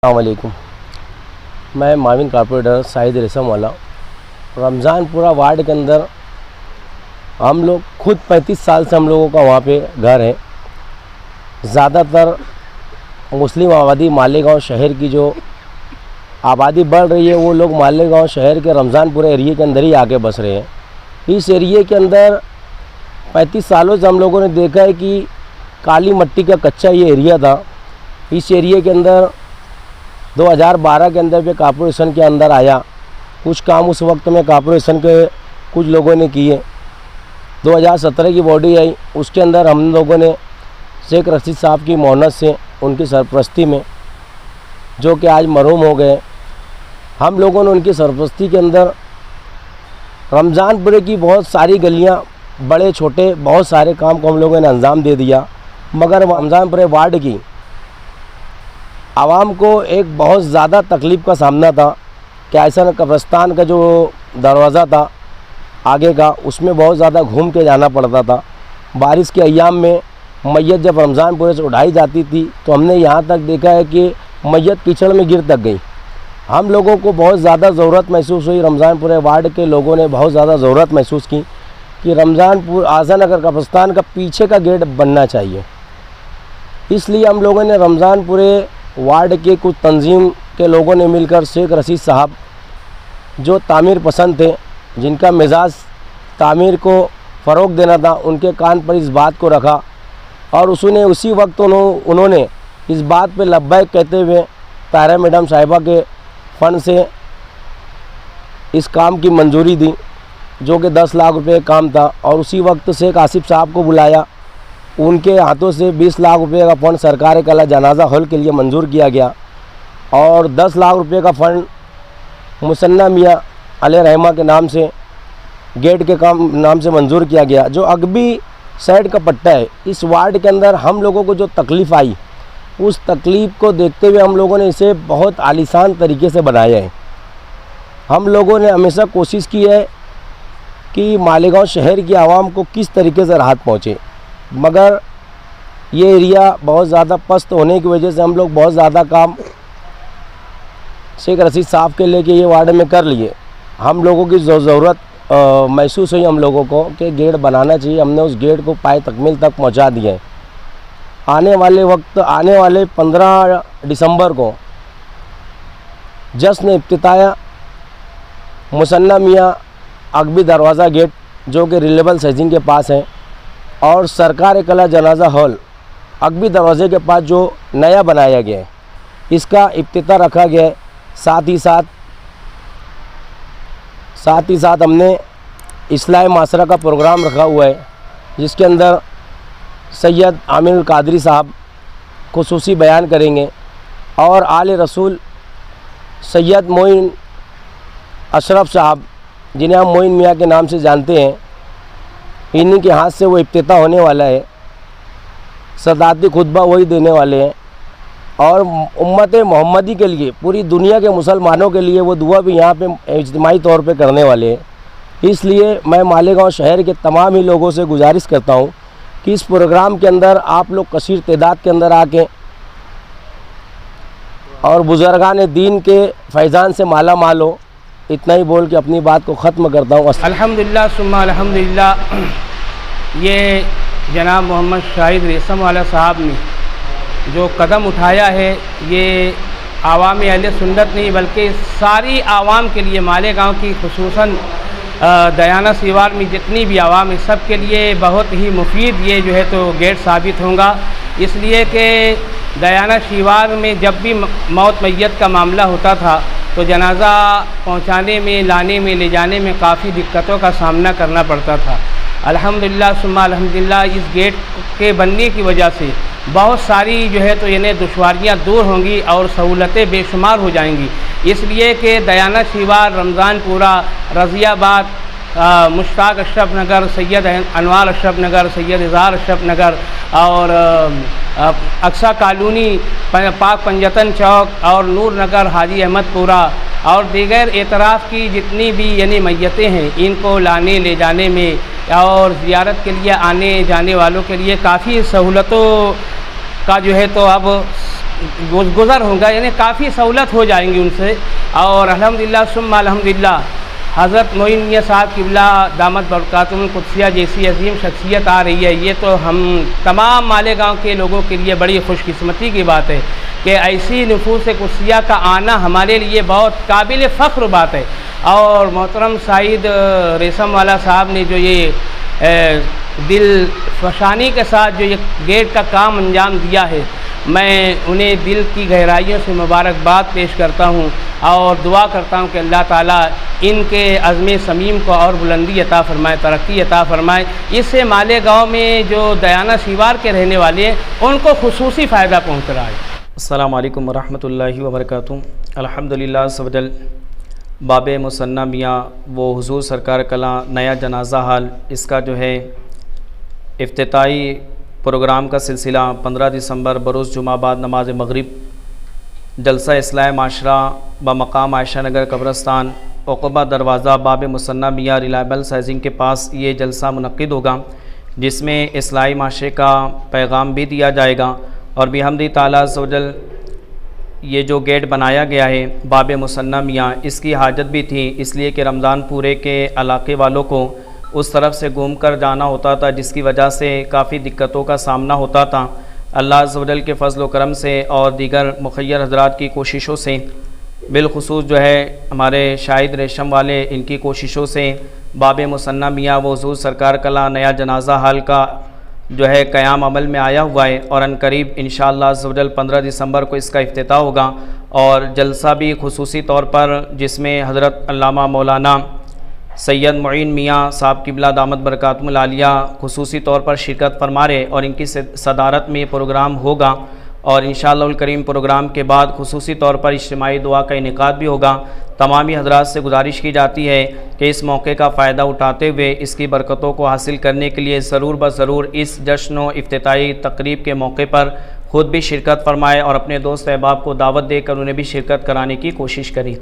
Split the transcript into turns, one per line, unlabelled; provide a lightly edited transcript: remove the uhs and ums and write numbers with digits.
अस्सलामुअलैकुम। मैं माविन कारपोरेटर शाहिद रेशम वाला रमज़ानपुरा वार्ड के अंदर हम लोग खुद 35 साल से हम लोगों का वहाँ पे घर है। ज़्यादातर मुस्लिम आबादी मालेगांव शहर की जो आबादी बढ़ रही है वो लोग मालेगांव शहर के रमज़ानपुरा एरिया के अंदर ही आके बस रहे हैं। इस एरिया के अंदर 35 सालों से हम लोगों ने देखा है कि काली मिट्टी का कच्चा ये एरिया था। इस एरिया के अंदर 2012 के अंदर पे कॉर्पोरेशन के अंदर आया। कुछ काम उस वक्त में कॉर्पोरेशन के कुछ लोगों ने किए। 2017 की बॉडी आई, उसके अंदर हम लोगों ने शेख रशीद साहब की मोहनत से उनकी सरपरस्ती में, जो कि आज मरहूम हो गए, हम लोगों ने उनकी सरपरस्ती के अंदर रमज़ानपुरे की बहुत सारी गलियां, बड़े छोटे बहुत सारे काम को हम लोगों ने अंजाम दे दिया। मगर रमज़ानपुरे वार्ड की आवाम को एक बहुत ज़्यादा तकलीफ़ का सामना था कि ऐसा कब्रिस्तान का जो दरवाज़ा था आगे का, उसमें बहुत ज़्यादा घूम के जाना पड़ता था। बारिश के अय्याम में मैयत जब रमज़ानपुरे से उठाई जाती थी तो हमने यहाँ तक देखा है कि मैयत कीचड़ में गिर तक गई। हम लोगों को बहुत ज़्यादा ज़रूरत महसूस हुई, रमज़ानपुरे वार्ड के लोगों ने बहुत ज़्यादा ज़रूरत महसूस की कि रमज़ानपुर आज़ानगर कब्रिस्तान का पीछे का गेट बनना चाहिए। इसलिए हम लोगों ने रमज़ानपुरे वार्ड के कुछ तंजीम के लोगों ने मिलकर शेख रशीद साहब जो तामीर पसंद थे, जिनका मिजाज तामीर को फ़रोग देना था, उनके कान पर इस बात को रखा और उसी वक्त उन्होंने इस बात पे लब्बैक कहते हुए तारा मैडम साहिबा के फ़ंड से इस काम की मंजूरी दी, जो कि 10 लाख रुपए का काम था। और उसी वक्त शेख आसिफ साहब को बुलाया, उनके हाथों से 20 लाख रुपए का फ़ंड सरकार कला जनाजा हॉल के लिए मंजूर किया गया और 10 लाख रुपए का फ़ंड मुसन्ना मियाँ अलैहि रहमा के नाम से गेट के काम नाम से मंजूर किया गया। जो अगबी साइड का पट्टा है, इस वार्ड के अंदर हम लोगों को जो तकलीफ़ आई, उस तकलीफ़ को देखते हुए हम लोगों ने इसे बहुत आलीशान तरीके से बनाया है। हम लोगों ने हमेशा कोशिश की है कि मालेगांव शहर की आवाम को किस तरीके से राहत पहुँचे, मगर ये एरिया बहुत ज़्यादा पस्त होने की वजह से हम लोग बहुत ज़्यादा काम शेख रशीद साहब के लेके ये वार्ड में कर लिए। हम लोगों की ज़रूरत महसूस हुई हम लोगों को कि गेट बनाना चाहिए। हमने उस गेट को पाए तकमील तक पहुंचा दिया है। आने वाले 15 दिसंबर को जश्न इफ्तिताह मुसन्ना मियाँ अगबी दरवाज़ा गेट, जो कि रिलेबल सैजिंग के पास है, और सरकार कला जनाजा हॉल अगबी दरवाज़े के पास जो नया बनाया गया है, इसका इफ्तिताह रखा गया है। साथ ही साथ हमने इस्लाह माशरा का प्रोग्राम रखा हुआ है, जिसके अंदर सैयद आमिर कादरी साहब खुसूसी बयान करेंगे और आले रसूल सैयद मोइन अशरफ साहब, जिन्हें हम मोइन मियाँ के नाम से जानते हैं, इन्हीं के हाथ से वो इफ्तिताह होने वाला है। सदाती खुतबा वही देने वाले हैं और उम्मत मोहम्मदी के लिए, पूरी दुनिया के मुसलमानों के लिए वो दुआ भी यहाँ पे इज्तिमाई तौर पे करने वाले हैं। इसलिए मैं मालेगांव शहर के तमाम ही लोगों से गुजारिश करता हूँ कि इस प्रोग्राम के अंदर आप लोग कसीर तादाद के अंदर आके और बुज़ुर्गान दीन के फैज़ान से माला माल हो। इतना ही बोल के अपनी बात को ख़त्म करता हूँ।
अल्हम्दुलिल्लाह सुम्मा अल्हम्दुलिल्लाह। ये जनाब मोहम्मद शाहिद रेशम वाला साहब ने जो कदम उठाया है, ये आवाम अहले सुन्नत नहीं बल्कि सारी आवाम के लिए, मालेगांव की खुसूसन दयाना सीवार में जितनी भी आवाम है, सब के लिए बहुत ही मुफीद ये जो है तो गेट साबित होगा। इसलिए कि दयाना सीवार में जब भी मौत मैयत का मामला होता था तो जनाज़ा पहुंचाने में, लाने में, ले जाने में काफ़ी दिक्कतों का सामना करना पड़ता था। अल्हम्दुलिल्लाह सुम्मा अल्हम्दुलिल्लाह, इस गेट के बनने की वजह से बहुत सारी जो है तो यानी दुश्वारियाँ दूर होंगी और सहूलतें बेशुमार हो जाएंगी। इसलिए कि दयाना शिवार, रमज़ानपुरा, रज़ियाबाद, मुश्ताक अशरफ नगर, सैयद अनवार अशरफ नगर, सैयद इज़हार अशरफ नगर और अक्सा कॉलोनी, पाक पंजतन चौक और नूर नगर, हाजी अहमदपुरा और दीगर एतराफ़ की जितनी भी यानी मैयतें हैं, इनको लाने ले जाने में और ज़ियारत के लिए आने जाने वालों के लिए काफ़ी सहूलतों का जो है तो अब गुज़र होगा, यानी काफ़ी सहूलत हो जाएंगी उनसे। और अल्हम्दुलिल्लाह सुम्मा अल्हम्दुलिल्लाह हज़रत मोइन मियाँ साहब क़िबला दामत बरकातुहुल कुद्सिया जैसी अजीम शख्सियत आ रही है। ये तो हम तमाम मालेगांव के लोगों के लिए बड़ी खुशकिस्मती की बात है कि ऐसी नफूस कुद्सिया का आना हमारे लिए बहुत काबिल फ़ख्र बात है। और मोहतरम सईद रेशम वाला साहब ने जो ये दिल फशानी के साथ जो ये गेट का काम अंजाम दिया है, मैं उन्हें दिल की गहराइयों से मुबारकबाद पेश करता हूँ और दुआ करता हूँ कि अल्लाह ताला इनके अज़्म समीम को और बुलंदी अता फ़रमाए, तरक्की अता फ़रमाए। इससे मालेगांव में जो दयाना शिवार के रहने वाले हैं उनको खुसूसी फ़ायदा पहुँच रहा है।
अस्सलामु अलैकुम वरहमतुल्लाहि वबरकातुहू। अल्हम्दुलिल्लाह सवजल बाब मुसन्ना मियाँ वो हुज़ूर सरकार कला नया जनाज़ा हाल, इसका जो है इफ्तिताई प्रोग्राम का सिलसिला 15 दिसंबर बरोज़ जुमाबाद नमाज मगरिब जलसा इस्लाह माशरा बमकाम आयशा नगर कब्रस्तान उक़बा दरवाज़ा बाब मुसन्ना मियाँ रिलायबल साइजिंग के पास ये जलसा मुनक्किद होगा, जिसमें इस्लाही माशरे का पैगाम भी दिया जाएगा। और बिहम्दी ताला अज़्ज़ वजल ये जो गेट बनाया गया है बाब मुसन्ना मियाँ, इसकी हाजत भी थी, इसलिए कि रमज़ान पूरे के इलाके वालों को उस तरफ से घूम कर जाना होता था, जिसकी वजह से काफ़ी दिक्कतों का सामना होता था। अल्लाह अज़्ज़ वजल के फ़ज़ल व करम से और दीगर मुखय्यर हज़रात की कोशिशों से, बिलखुसूस जो है हमारे शाहिद रेशम वाले, इनकी कोशिशों से बाब मुसन्ना मियाँ वो हुज़ूर सरकार कला नया जनाज़ा हाल का जो है क़याम अमल में आया हुआ है। और अनकरीब इंशाअल्लाह अज़्ज़ वजल 15 दिसंबर को इसका इफ्तिताह होगा और जलसा भी खुसूसी तौर पर, जिसमें हज़रत अल्लामा मौलाना सैयद मुईन मियाँ साहब क़िबला दामत बरकातुहुल आलिया खुसूसी तौर पर शिरकत फरमा रहे और इनकी सदारत में ये प्रोग्राम होगा। और इंशाअल्लाहुल करीम प्रोग्राम के बाद खुसूसी तौर पर इज्तिमाई दुआ का इनेकाद भी होगा। तमामी हज़रात से गुजारिश की जाती है कि इस मौके का फ़ायदा उठाते हुए इसकी बरकतों को हासिल करने के लिए ज़रूर ब ज़रूर इस जश्न व इफ्तिताई तकरीब के मौके पर ख़ुद भी शिरकत फरमाए और अपने दोस्त अहबाब को दावत देकर उन्हें भी शिरकत कराने की कोशिश करें।